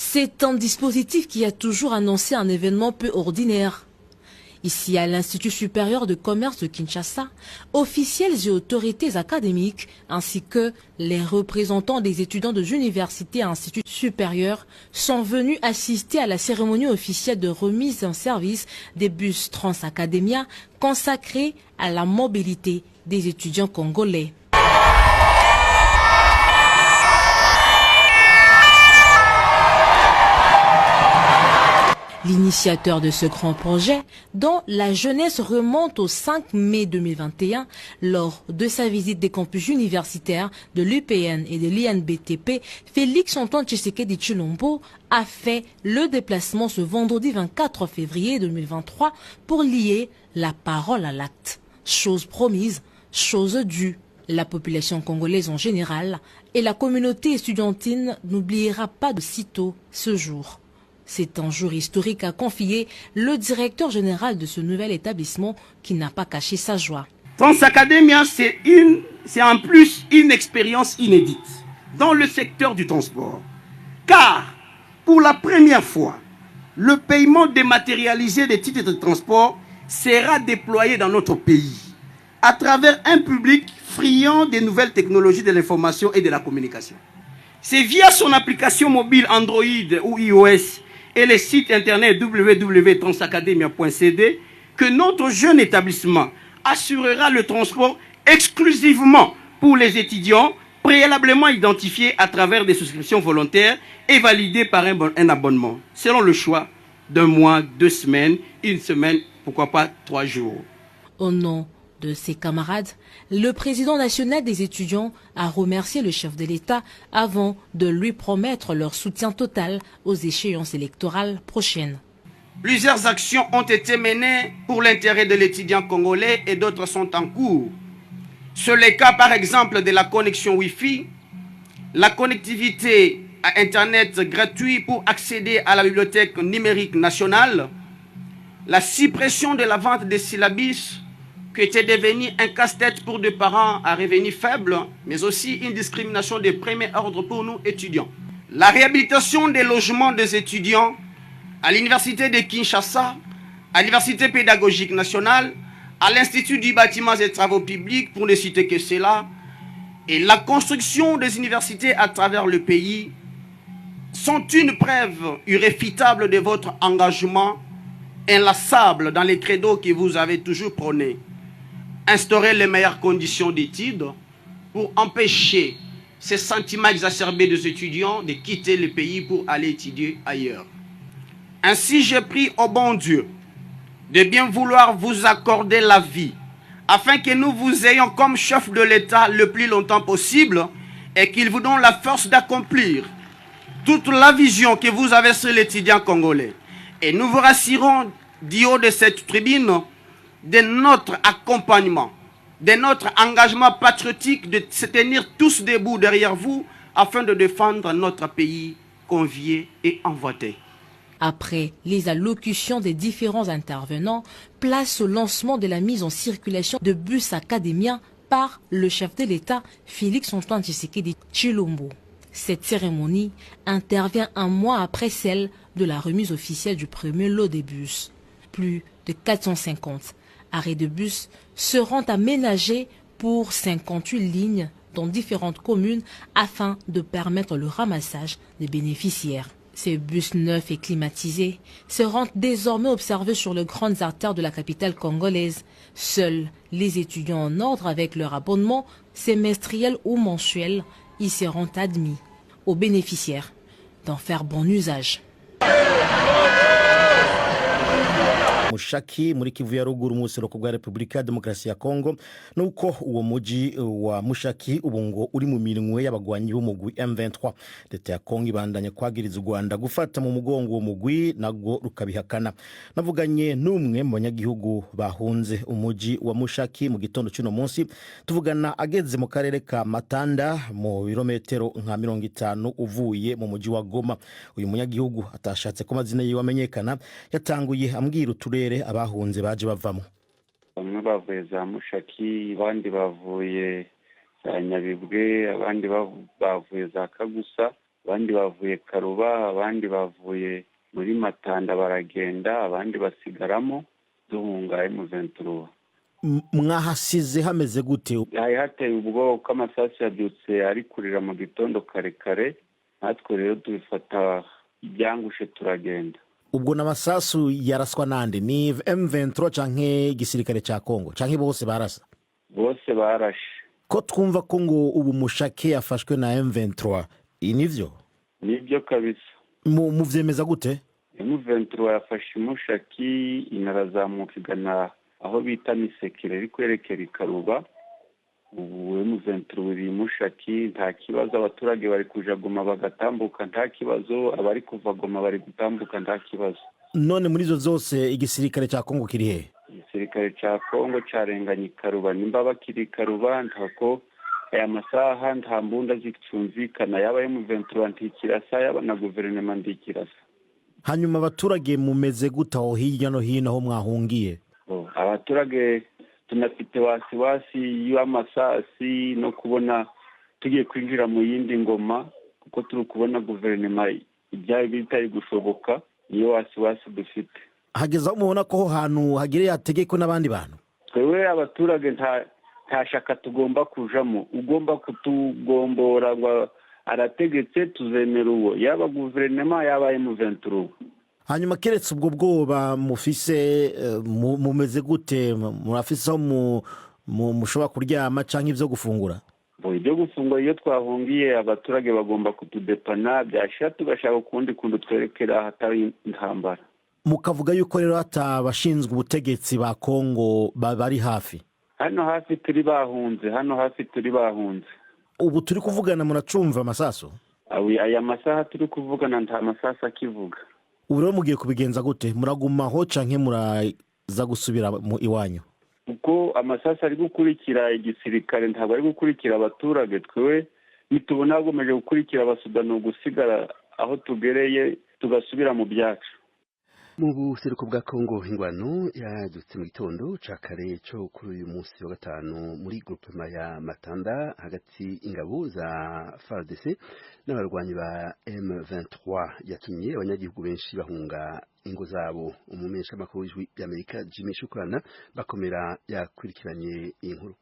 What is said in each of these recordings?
C'est un dispositif qui a toujours annoncé un événement peu ordinaire. Ici, à l'Institut supérieur de commerce de Kinshasa, officiels et autorités académiques, ainsi que les représentants des étudiants des universités et instituts supérieurs, sont venus assister à la cérémonie officielle de remise en service des bus Transacademia consacrés à la mobilité des étudiants congolais. L'initiateur de ce grand projet, dont la jeunesse remonte au 5 mai 2021, lors de sa visite des campus universitaires de l'UPN et de l'INBTP, Félix-Antoine Tshisekedi Tshilombo a fait le déplacement ce vendredi 24 février 2023 pour lier la parole à l'acte. Chose promise, chose due. La population congolaise en général et la communauté estudiantine n'oubliera pas de sitôt ce jour. C'est un jour historique, a confié le directeur général de ce nouvel établissement qui n'a pas caché sa joie. Transacademia, c'est en plus une expérience inédite dans le secteur du transport. Car, pour la première fois, le paiement dématérialisé des titres de transport sera déployé dans notre pays à travers un public friand des nouvelles technologies de l'information et de la communication. C'est via son application mobile Android ou iOS et le site internet www.transacademia.cd que notre jeune établissement assurera le transport exclusivement pour les étudiants préalablement identifiés à travers des souscriptions volontaires et validées par un abonnement, selon le choix d'un mois, 2 semaines, 1 semaine, pourquoi pas 3 jours. Au nom de ses camarades, le président national des étudiants a remercié le chef de l'État avant de lui promettre leur soutien total aux échéances électorales prochaines. Plusieurs actions ont été menées pour l'intérêt de l'étudiant congolais et d'autres sont en cours. C'est le cas par exemple de la connexion Wi-Fi, la connectivité à Internet gratuit pour accéder à la bibliothèque numérique nationale, la suppression de la vente des syllabus qui était devenu un casse-tête pour des parents à revenus faibles, mais aussi une discrimination de premier ordre pour nous étudiants. La réhabilitation des logements des étudiants à l'université de Kinshasa, à l'université pédagogique nationale, à l'Institut du bâtiment et travaux publics, pour ne citer que cela, et la construction des universités à travers le pays sont une preuve irréfutable de votre engagement inlassable dans les credos que vous avez toujours prônés. Instaurer les meilleures conditions d'études pour empêcher ces sentiments exacerbés des étudiants de quitter le pays pour aller étudier ailleurs. Ainsi, j'ai pris au bon Dieu de bien vouloir vous accorder la vie afin que nous vous ayons comme chef de l'État le plus longtemps possible et qu'il vous donne la force d'accomplir toute la vision que vous avez sur l'étudiant congolais. Et nous vous rassurons du haut de cette tribune de notre accompagnement, de notre engagement patriotique de se tenir tous debout derrière vous afin de défendre notre pays convié et envoûté. Après les allocutions des différents intervenants, place au lancement de la mise en circulation de bus académiens par le chef de l'État, Félix-Antoine Tshisekedi Tshilombo. Cette cérémonie intervient un mois après celle de la remise officielle du premier lot des bus. Plus de 450 arrêts de bus seront aménagés pour 58 lignes dans différentes communes afin de permettre le ramassage des bénéficiaires. Ces bus neufs et climatisés seront désormais observés sur les grandes artères de la capitale congolaise. Seuls les étudiants en ordre avec leur abonnement semestriel ou mensuel y seront admis. Aux bénéficiaires d'en faire bon usage. Mushaki muri Kivu ya ruguru mu buseruko bwa Repubulika ya Demokarasi ya Kongo nuko uwo muji wa Mushaki ubungo uri mu minwe y'abagwanyi b'umugwi M23. Leta ya Kongo ibandanye kwagiriza u Rwanda gufata mu mugongo uwo mugwi nago rukabihakana. Navuganye n'umwe mu banyagihugu bahunze umuji wa Mushaki mu gitondo cy'uno munsi, tuvugana ageze mu karere ka Matanda mu birometero nka 50 uvuye mu muji wa Goma. Uyu munyagihugu atashatse ko mazina yiwe amenyekana, yatanguye ambwira abahunze baje bavamo. Bamwe bavuye za Mushaki, abandi bavuye za Nyabibwe, abandi bavuye za Kagusa, abandi bavuye Karuba, abandi bavuye muri Matanda baragenda, abandi basigaramo duhunga M23. Mwahasize hameze gute? Hari hateye ubwoba ko amasasu yabyutse ari kurira mu gitondo kare kare, natwe rero tubifata ibyangushe turagenda. Ubwo n'amasasu yaraswa nande? Ni M23 canke igisirikare ca Kongo canke bose barasa? Bose barashe. Ko twumva ko ngo ubu Mushaki yafashwe na M23, nivyo? Nibyo kabisa. Muvyemeza gute? M23 yafashe Mushaki inarazamuka igana aho bita Misekere iri kwerekera Karuba. Ubu M23 iri Mushaki, nta kibazo, abaturage bari kuja Goma bagatambuka nta kibazo, abari kuva Goma bari gutambuka nta kibazo. None muri zo zose igisirikare ca Kongo kiri he? Igisirikare ca Kongo carenganye Karuba, nimba bakiri Karuba ntako aya masaha nta mbunda zicumvikana, yaba M23 ntikirasa, yaba na guverinoma ntikirasa. Hanyuma abaturage mumeze gute aho hirya no hino aho mwahungiye? Abaturage tunafite wasiwasi y'amasasi no kubona tugiye kwinjira mu yindi ngoma, kuko turi kubona guverinoma ibyayo bitari gushoboka, niyo wasiwasi dufite. Hageze aho mubona ko hantu hagire hategekwe n'abandi bantu? Twewe abaturage nta shaka tugomba kujamo, ugomba kutugombora ngo arategetse tuzemera uwo, yaba guverinoma yaba M23. Hanyuma keretse ubwo bwoba mufise mumeze gute? Murafise aho mushobora kuryama canke ivyo gufungura? Ibyo gufungura iyo twahungiye abaturage bagomba kutudepana, byashira tugashaka ukundi kundu twerekera hatari intambara. Mukavuga yuko rero hatabashinzwe ubutegetsi ba Kongo bari hafi? Hano hafi turi bahunze. Ubu turi kuvugana muracumva amasaso? Aya masaha turi kuvugana nta masaso akivuga. Ubu rero mugiye kubigenza gute? Muragumaho canke muraza gusubira iwanyu? Uko amasaso ari gukurikira igisirikare ntabwo ari gukurikira abaturage, twewe nitubona agomeje gukurikira abasudano gusigara aho tugereye tugasubira mu byacu. Mu buseruko bwa Kongo ingwano yadutse mu gitondo ca kare cyo kuri uyu munsi wa gatanu muri groupement ya Matanda hagati ingabo za FARDC n'abarwanyi ba M23, yatumye abanyagihugu benshi bahunga ingo zabo. Umumesha makuru w'ijwi y'Amerika Jimmy Shukrana bakomera yakurikiranye inkuru.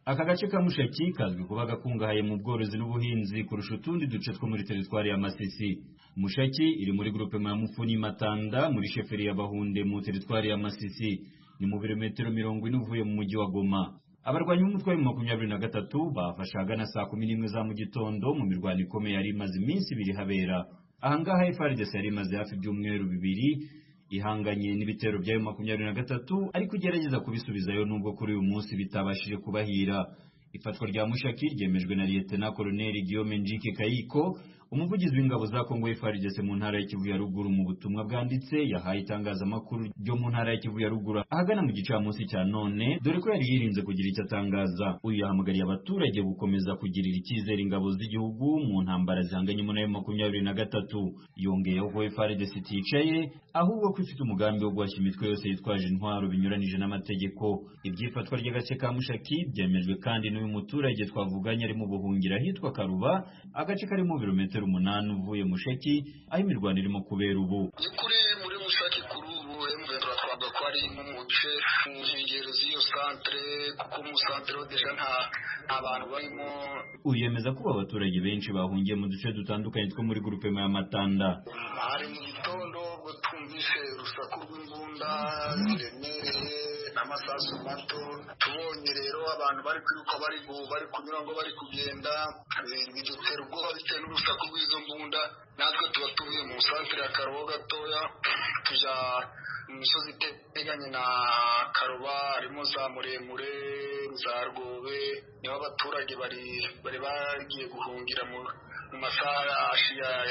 Aka gace ka Mushaki kazwi kuba gakungahaye mu bworozi n'ubuhinzi kurusha utundi duce two muri teritwari ya Masisi. Mushaki iri muri groupement ya Mufuni Matanda muri sheferi ya Bahunde mu teritwari ya Masisi, ni mu birometero 40 uvuye mu mujyi wa Goma. Abarwanyi b'umutwe wa 23 bafashe agana saa 11 za mu gitondo mu mirwano ikomeye yari imaze iminsi ibiri habera. Ahangaha FARDC yari imaze hafi by'umweru bibiri ihanganye n'ibitero bya 23 ariko igerageza kubisubizayo nubwo kuri uyu munsi bitabashije kubahira. Ifatwa rya Mushaki ryemejwe na Lieutenant Colonel Guillaume Njike Kayiko, umuvugizi w'ingabo za Kongo FARDC mu ntara ya Kivu ya ruguru. Mu butumwa bwanditse yahaye itangazamakuru ryo mu ntara ya Kivu ya ruguru ahagana mu gicamunsi cya none, dore ko yari yirinze kugira icyo atangaza. Uyu yahamagariye abaturage gukomeza kugirira icyizere ingabo z'igihugu mu ntambara zihanganye mu nayo 23. Yongeyeho ko FARDC iticaye ahubwo ko ifite umugambi wo guhashya imitwe yose yitwaje intwaro binyuranije n'amategeko. Ibyifatwa ry'agace ka Mushaki byemejwe kandi n'uyu muturage twavuganye ari mu buhungira hitwa Karuba, agace kari mu birometero 8 uvuye Mushaki aho imirwano irimo kubera ubu. Kuri muri Mushaki kuri ubu M23 twavuga ko ari mu duce mu nkengero z'iyo centre, kuko mu centre deja nta abantu barimo. Uyemeza ko abaturage benshi bahungiye mu duce dutandukanye two muri groupement ya Matanda. Hari mu gitondo ubwo twumvise urusaku rw'imbunda ziremereye n'amasasu mato, tubonye rero abantu bari kwiruka bari kunyura ngo bari kugenda, bidutera ubwoba bitewe n'urusaku rw'izo mbunda. Natwe tuba tuvuye mu centre ya Karuba gatoya tuja mu misozi iteganye na Karuba, harimo za Muremure, za Rwobe, niho abaturage bari bagiye guhungira mu masaha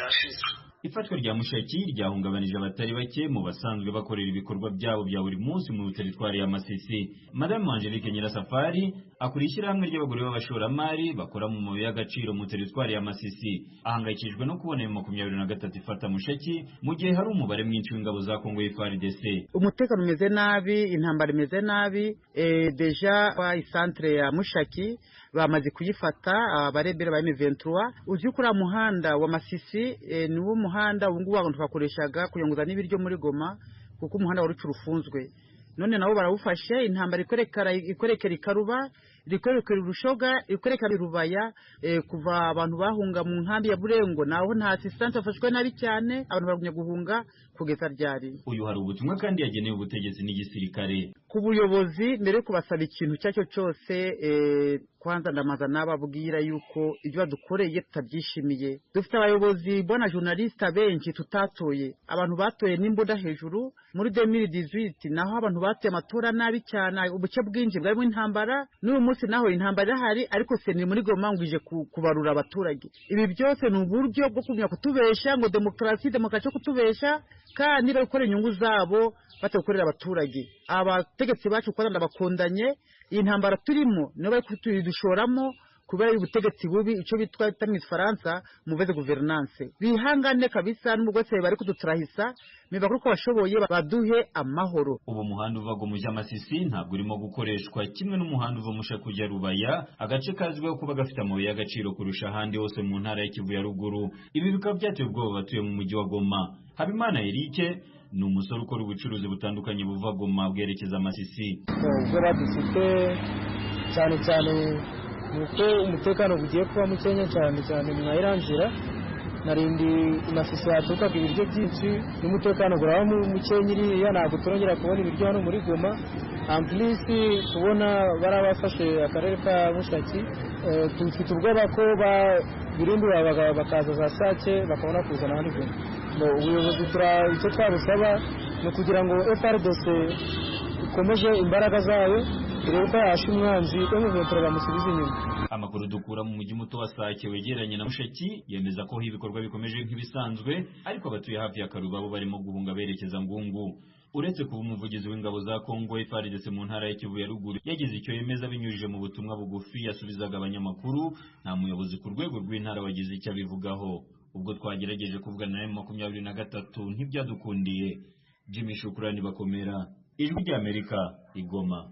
yashize. Ifatwa rya Mushaki ryahungabanije abatari bake mu basanzwe bakorera ibikorwa byabo bya buri munsi mu teritwari ya Masisi. Madame Angelique Nyirasafari akuriye ishyirahamwe ry'abagore b'abashoramari bakora mu mabuye y'agaciro mu teritwari ya Masisi ahangayikishijwe no kubona M23 ifata Mushaki mu gihe hari umubare mwinshi w'ingabo za Kongo FARDC. Umutekano umeze nabi, intambara imeze nabi, deja wa isantre ya Mushaki bamaze kuyifata abarebera ba M23. Uzi kuri muhanda wa Masisi niwo muhanda ubungubu abantu twakoreshaga kuyunguza n'ibiryo muri Goma kuko umuhanda wari ufunzwe. None nabo barawufashe, intambara ikorekera ikaruba, ikorekera urushoga, ikorekera Rubaya, kuva abantu bahunga mu nkambi ya Burengo naho nta assistance afashwe nabi cyane, abantu bagumye guhunga kugeza ryari. Uyu hari ubutumwa kandi yagenewe ubutegetsi n'igisirikare ku buyobozi mbere kubasaba ikintu cyacyo cyose. Kwanza ndamaza nababwira yuko ibyo badukoreye tutabyishimiye. Dufite abayobozi bona journaliste benshi tutatoye, abantu batoye n'imboda hejuru muri 2018 naho abantu batoye amatora nabi cyane, ubuce bwinshi bwari mu intambara. N'uyu munsi naho intambara hari, ariko se ni muri Goma ngwije kubarura abaturage. Ibi byose ni uburyo bwo kumya kutubesha ngo demokarasi kutubesha, kandi bakora inyungu zabo batakorera abaturage. Abategetsi bacu kwanda bakondanye iyi ntambara turimo no bari kutudushoramo kubera ubutegetsi bubi, icyo bitwa mu Faransa mauvaise gouvernance. Bihangane kabisa n'ubwose bari kudutrahisa, miba kuko bashoboye baduhe amahoro. Ubu muhanda uva go mujya Masisi ntabwo urimo gukoreshwa kimwe n'umuhanda uva musha kujya Rubaya, agace kazwiho kuba gafite amabuye y'agaciro kurusha ahandi hose mu ntara ya Kivu ya ruguru. Ibi bikaba byateye ubwoba batuye mu mujyi wa Goma. Habimana Eric ni umusore ukora ubucuruzi butandukanye buva Goma bwerekeza Masisi. Ubwo badufite cyane cyane nuko umutekano bugiye kuba mukenya cyane mwayirangira, narindi Masisi yatuka ibiryo byinshi n'umutekano guraba mukenya iriya, ntabwo turongera kubona ibiryo hano muri Goma. Amplisi kubona barabafashe akarere ka Mushaki, tufite ubwoba ko birindura bakaza za Sake bakabona kuzana hano Goma. Ubuyobozi icyo twabusaba ni kugira ngo FARDC ikomeje imbaraga zayo, irebe yasha umwanzi M23 bamusubiza inyuma. Amakuru dukura mu mujyi muto wa Sake wegeranye na Mushaki yemeza ko ibikorwa bikomeje nk'ibisanzwe, ariko abatuye hafi ya Karuba bo barimo guhunga berekeza Ngungu. Uretse kuba umuvugizi w'ingabo za Kongo FARDC mu ntara ya Kivu ya ruguru yagize icyo yemeza binyujije mu butumwa bugufi yasubizaga abanyamakuru, nta muyobozi ku rwego rw'intara wagize icyo abivugaho. Ubwo twagerageje kuvugana na M23 ntibyadukundiye. Jimmy Shukrani Bakomera, Ijwi ry'Amerika, Igoma.